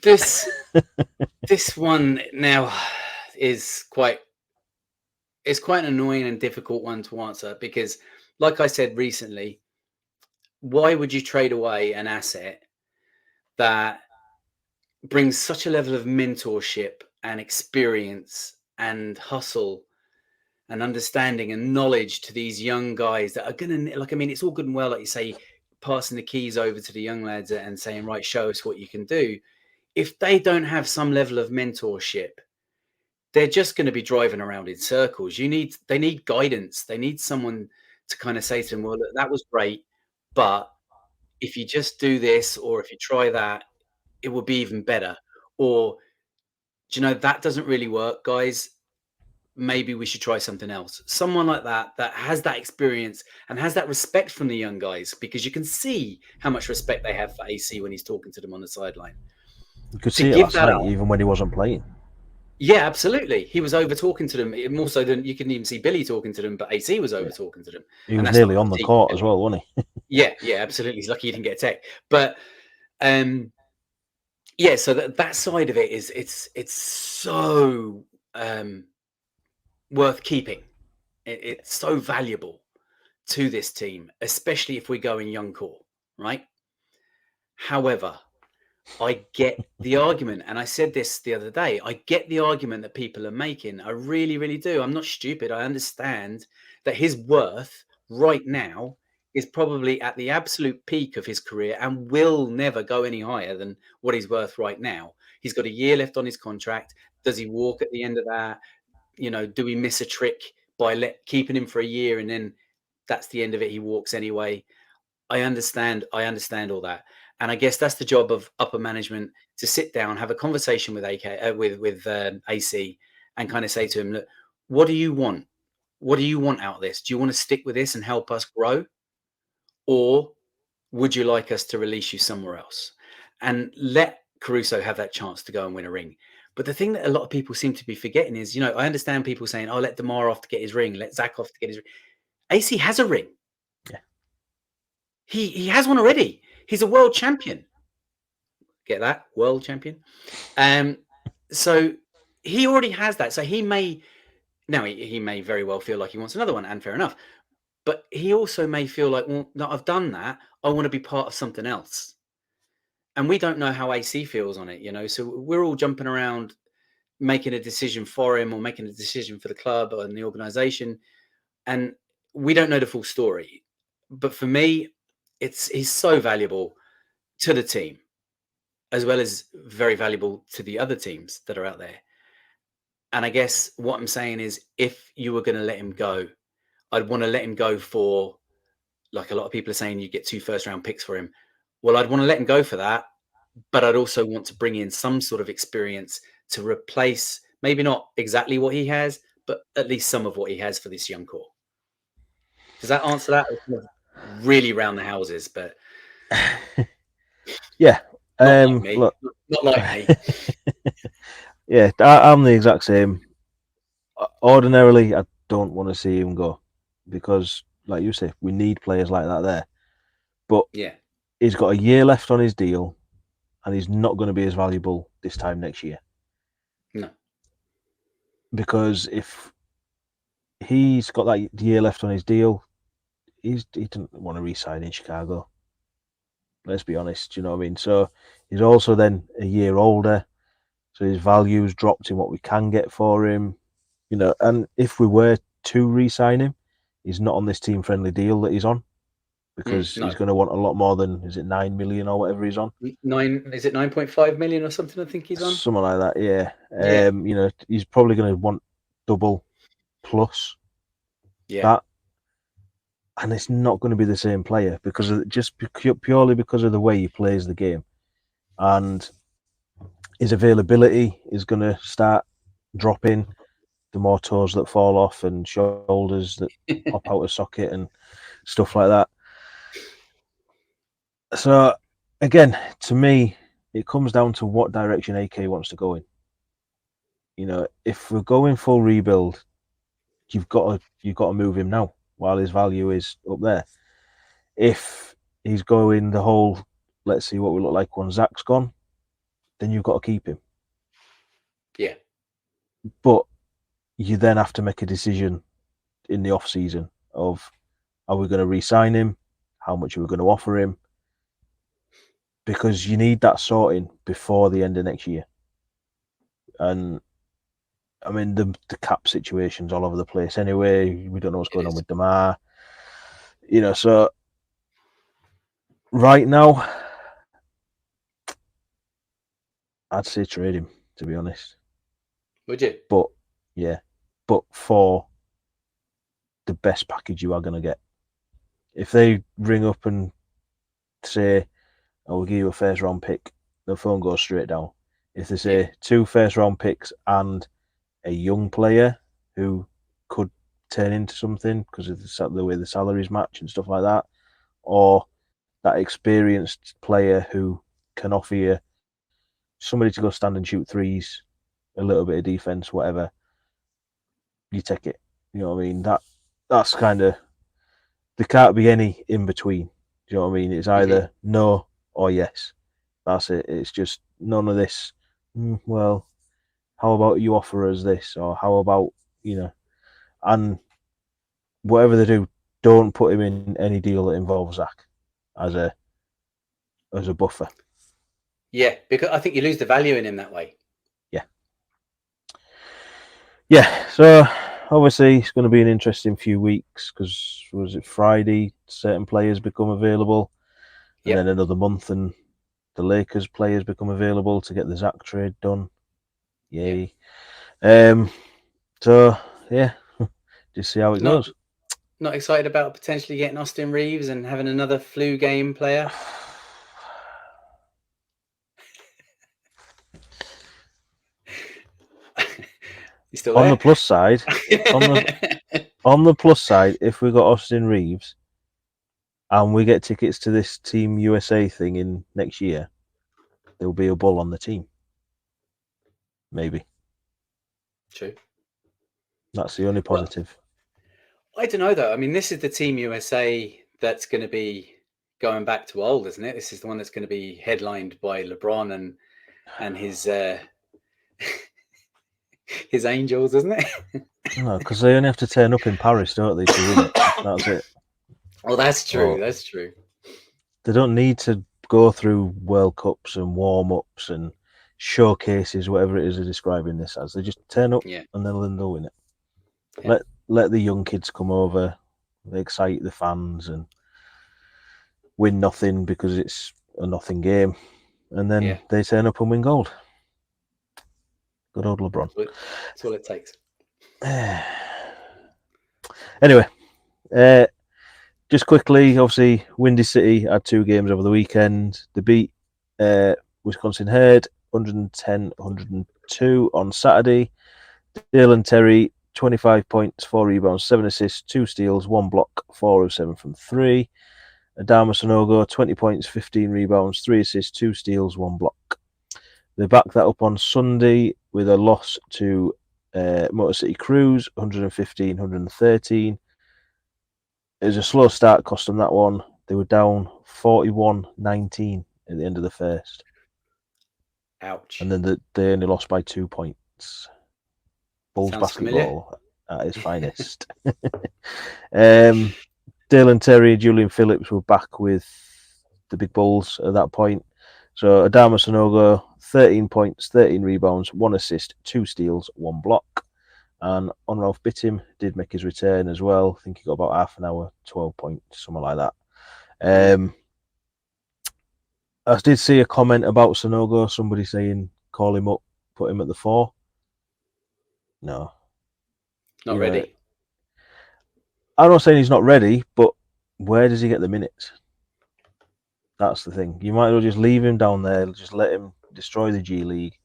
This one now is quite an annoying and difficult one to answer, because, like I said recently, why would you trade away an asset that brings such a level of mentorship and experience and hustle and understanding and knowledge to these young guys that are going to, like, I mean, it's all good and well, like you say, passing the keys over to the young lads and saying, right, show us what you can do. If they don't have some level of mentorship, they're just going to be driving around in circles. They need guidance. They need someone to kind of say to them, well, look, that was great, but if you just do this, or if you try that, it will be even better. Or, do you know, that doesn't really work, guys. Maybe we should try something else. Someone like that has that experience and has that respect from the young guys, because you can see how much respect they have for AC when he's talking to them on the sideline. You could see it last night, even when he wasn't playing. Yeah, absolutely. He was over talking to them more so than you couldn't even see Billy talking to them, but AC was over talking to them. He was nearly on the court as well, wasn't he? Yeah, absolutely. He's lucky he didn't get a tech. But yeah, so that side of it is it's so worth keeping. It's so valuable to this team, especially if we go in young core, right? However, I get the argument, and I said this the other day, I get the argument that people are making. I really, really do. I'm not stupid. I understand that his worth right now is probably at the absolute peak of his career and will never go any higher than what he's worth right now. He's got a year left on his contract. Does he walk at the end of that? Do we miss a trick by keeping him for a year and then that's the end of it? He walks anyway. I understand all that. And I guess that's the job of upper management, to sit down, have a conversation with AC, and kind of say to him, look, what do you want? What do you want out of this? Do you want to stick with this and help us grow? Or would you like us to release you somewhere else? And let Caruso have that chance to go and win a ring. But the thing that a lot of people seem to be forgetting is, I understand people saying, oh, let DeMar off to get his ring, let Zach off to get his ring. AC has a ring. Yeah. He has one already. He's a world champion. Get that? World champion. So he already has that. So he may very well feel like he wants another one, and fair enough. But he also may feel like, well, no, I've done that. I want to be part of something else. And we don't know how AC feels on it, so we're all jumping around making a decision for him or making a decision for the club or the organization. And we don't know the full story. But for me, he's so valuable to the team, as well as very valuable to the other teams that are out there. And I guess what I'm saying is, if you were going to let him go, I'd want to let him go for, like a lot of people are saying, you get 2 first-round picks for him. Well, I'd want to let him go for that, but I'd also want to bring in some sort of experience to replace, maybe not exactly what he has, but at least some of what he has for this young core. Does that answer that? Really round the houses, but yeah. Not like me. Look, not like me. Yeah, I'm the exact same. Ordinarily, I don't want to see him go, because, like you say, we need players like that there. But yeah, he's got a year left on his deal, and he's not going to be as valuable this time next year. No. Because if he's got that year left on his deal, he doesn't want to re-sign in Chicago. Let's be honest, you know what I mean? So he's also then a year older, so his value's dropped in what we can get for him. And if we were to re-sign him, he's not on this team-friendly deal that he's on, because he's No, going to want a lot more than, is it 9 million or whatever he's on? is it 9.5 million or something? I think he's on. Something like that, yeah. Yeah. He's probably going to want double plus Yeah. that. And it's not going to be the same player because of just purely because of the way he plays the game. And his availability is going to start dropping. The more toes that fall off and shoulders that pop out of socket and stuff like that. So again, to me, it comes down to what direction AK wants to go in. If we're going full rebuild, you've got to move him now while his value is up there. If he's going the whole, let's see what we look like when Zach's gone, then you've got to keep him. Yeah. But you then have to make a decision in the off season of, are we going to re-sign him? How much are we going to offer him? Because you need that sorting before the end of next year. And I mean, the cap situation's all over the place anyway. We don't know what's going on with Damar. So right now, I'd say trade him, to be honest. Would you? But for the best package you are going to get. If they ring up and say, I will give you a first round pick, the phone goes straight down. If they say 2 first round picks and a young player who could turn into something because of the way the salaries match and stuff like that, or that experienced player who can offer you somebody to go stand and shoot threes, a little bit of defense, whatever, you take it. You know what I mean? That's kind of, there can't be any in between. Do you know what I mean? It's either no or yes. That's it. It's just none of this. Well, how about you offer us this, or how about and whatever they do, don't put him in any deal that involves Zach as a buffer. Yeah, because I think you lose the value in him that way. Yeah. So obviously it's going to be an interesting few weeks because was it Friday? Certain players become available, and then another month, and the Lakers players become available to get the Zach trade done. Yay! So yeah, just see how it goes. Not excited about potentially getting Austin Reeves and having another flu game player. You still there? On the plus side, on the plus side, if we got Austin Reeves and we get tickets to this Team USA thing in next year, there'll be a bull on the team. Maybe. True. That's the only positive. Well, I don't know though. I mean, this is the Team USA that's going to be going back to old, isn't it? This is the one that's going to be headlined by LeBron and his his Angels, isn't it? No, because they only have to turn up in Paris, don't they, to win it? That's it. Well, that's true. That's true. They don't need to go through World Cups and warm-ups and showcases, whatever it is they're describing this as. They just turn up and then they'll win it. Yeah. Let the young kids come over, they excite the fans and win nothing because it's a nothing game. And then they turn up and win gold. Good old LeBron. That's all it takes. Anyway, just quickly, obviously, Windy City had 2 games over the weekend. They beat Wisconsin Herd 110-102 on Saturday. Neill and Terry, 25 points, 4 rebounds, 7 assists, 2 steals, 1 block, 4 of 7 from 3. Adama Sanogo, 20 points, 15 rebounds, 3 assists, 2 steals, 1 block. They backed that up on Sunday with a loss to Motor City Cruise, 115-113. It was a slow start, cost them that one. They were down 41-19 at the end of the first. Ouch. And then they only lost by 2 points. Bulls Sounds basketball at its finest. Dale and Terry and Julian Phillips were back with the big Bulls at that point. So Adama Sanogo, 13 points, 13 rebounds, 1 assist, 2 steals, 1 block. And Onralph Bittim did make his return as well. I think he got about half an hour, 12 points, something like that. I did see a comment about Sanogo, somebody saying call him up, put him at the 4. No. Not ready. I'm not saying he's not ready, but where does he get the minutes? That's the thing. You might as well just leave him down there, just let him destroy the G League.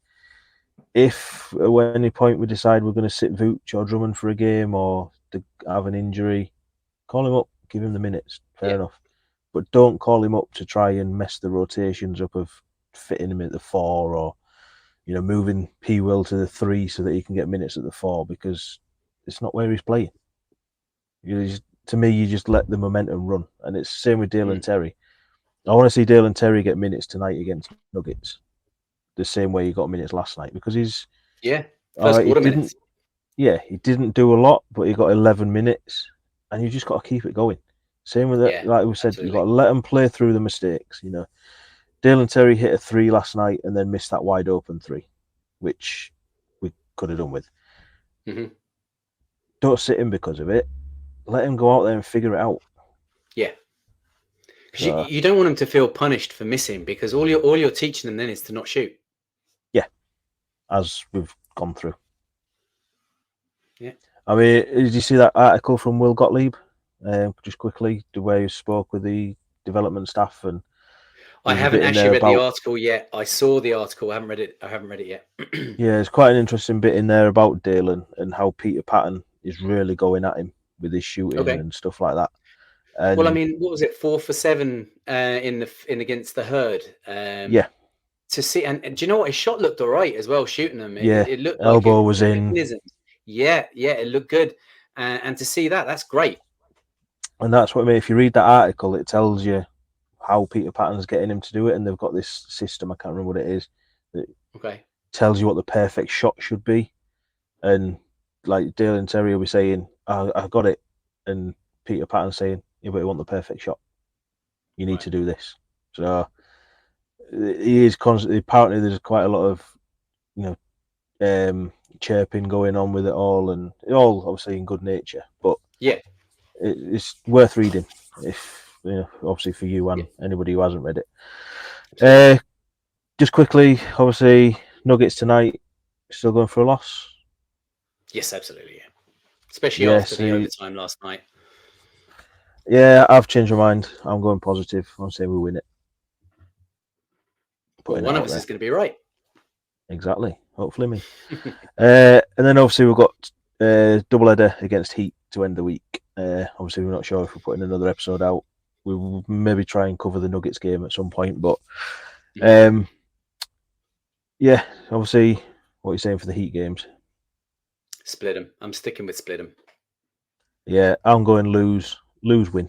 If at any point we decide we're going to sit Vooch or Drummond for a game or to have an injury, call him up, give him the minutes. Fair enough. But don't call him up to try and mess the rotations up of fitting him at the 4 or, moving P. Will to the 3 so that he can get minutes at the 4, because it's not where he's playing. To me, you just let the momentum run. And it's the same with Dale and Terry. I want to see Dale and Terry get minutes tonight against Nuggets, the same way he got minutes last night, because he's first quarter minutes. Yeah, he didn't do a lot, but he got 11 minutes, and you just got to keep it going. Same with it, like we said, absolutely. You've got to let them play through the mistakes. Dale and Terry hit a 3 last night and then missed that wide open 3, which we could have done with. Mm-hmm. Don't sit him because of it. Let him go out there and figure it out. Yeah. Because you don't want them to feel punished for missing, because all you're teaching them then is to not shoot. Yeah, as we've gone through. Yeah. I mean, did you see that article from Will Gottlieb? Just quickly, the way he spoke with the development staff, and I haven't actually read the article yet. I saw the article. I haven't read it yet. Yeah, it's quite an interesting bit in there about Dale and how Peter Patton is really going at him with his shooting and stuff like that. And, well, I mean, what was it? 4 for 7 in against the Herd. Yeah. To see, and do you know what? His shot looked all right as well, shooting them. It looked elbow like was in. Yeah, it looked good, and to see that's great. And that's what I mean. If you read that article, it tells you how Peter Patton's getting him to do it, and they've got this system. I can't remember what it is. That tells you what the perfect shot should be, and like Dale and Terry will be saying, "I got it," and Peter Patton saying, "Yeah, but you want the perfect shot. You need to do this." So he is constantly. Apparently, there's quite a lot of, chirping going on with it all, and all obviously in good nature. But it's worth reading if obviously for you and anybody who hasn't read it. Just quickly, obviously Nuggets tonight, still going for a loss. Yes, absolutely. Yeah. Especially after the overtime last night. Yeah, I've changed my mind. I'm going positive. I'm saying we win it. Well, one of us is going to be right. Exactly. Hopefully me. And then obviously we've got doubleheader against Heat to end the week. Obviously we're not sure if we're putting another episode out. We'll maybe try and cover the Nuggets game at some point, but yeah, obviously what are you saying for the Heat games? Split them. I'm sticking with split them. Yeah, I'm going lose, win.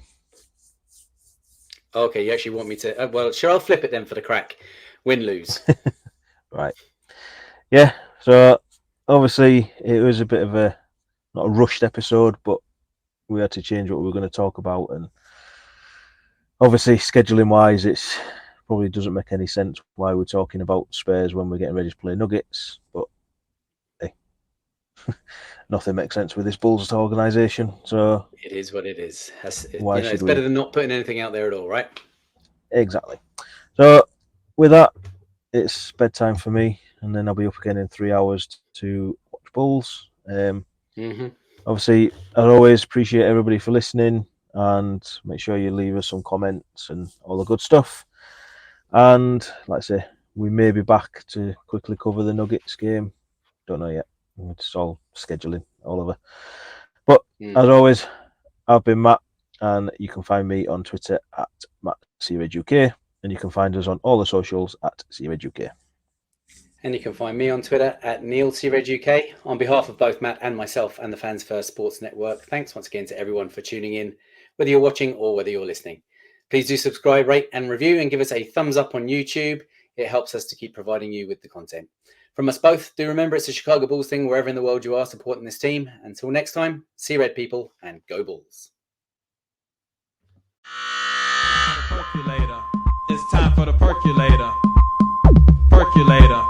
Okay, you actually want me to? Well, sure, I'll flip it then for the crack. Win, lose. Right. Yeah, so obviously it was a bit of not a rushed episode, but we had to change what we were going to talk about, and obviously scheduling wise, it's probably doesn't make any sense why we're talking about Spurs when we're getting ready to play Nuggets, but hey, nothing makes sense with this Bulls organisation, so it is what it is. Why should it's better than not putting anything out there at all, right? Exactly. So with that, it's bedtime for me, and then I'll be up again in 3 hours to watch Bulls. Obviously, I always appreciate everybody for listening, and make sure you leave us some comments and all the good stuff. And like I say, we may be back to quickly cover the Nuggets game. Don't know yet. It's all scheduling all over. But as always, I've been Matt, and you can find me on Twitter at MattCRedUK, and you can find us on all the socials at CRedUK. And you can find me on Twitter at NeillCRedUK. On behalf of both Matt and myself and the Fans First Sports Network, thanks once again to everyone for tuning in, whether you're watching or whether you're listening. Please do subscribe, rate and review, and give us a thumbs up on YouTube. It helps us to keep providing you with the content. From us both, do remember it's a Chicago Bulls thing wherever in the world you are supporting this team. Until next time, see red people and go Bulls. Percolator. It's time for the percolator. Percolator.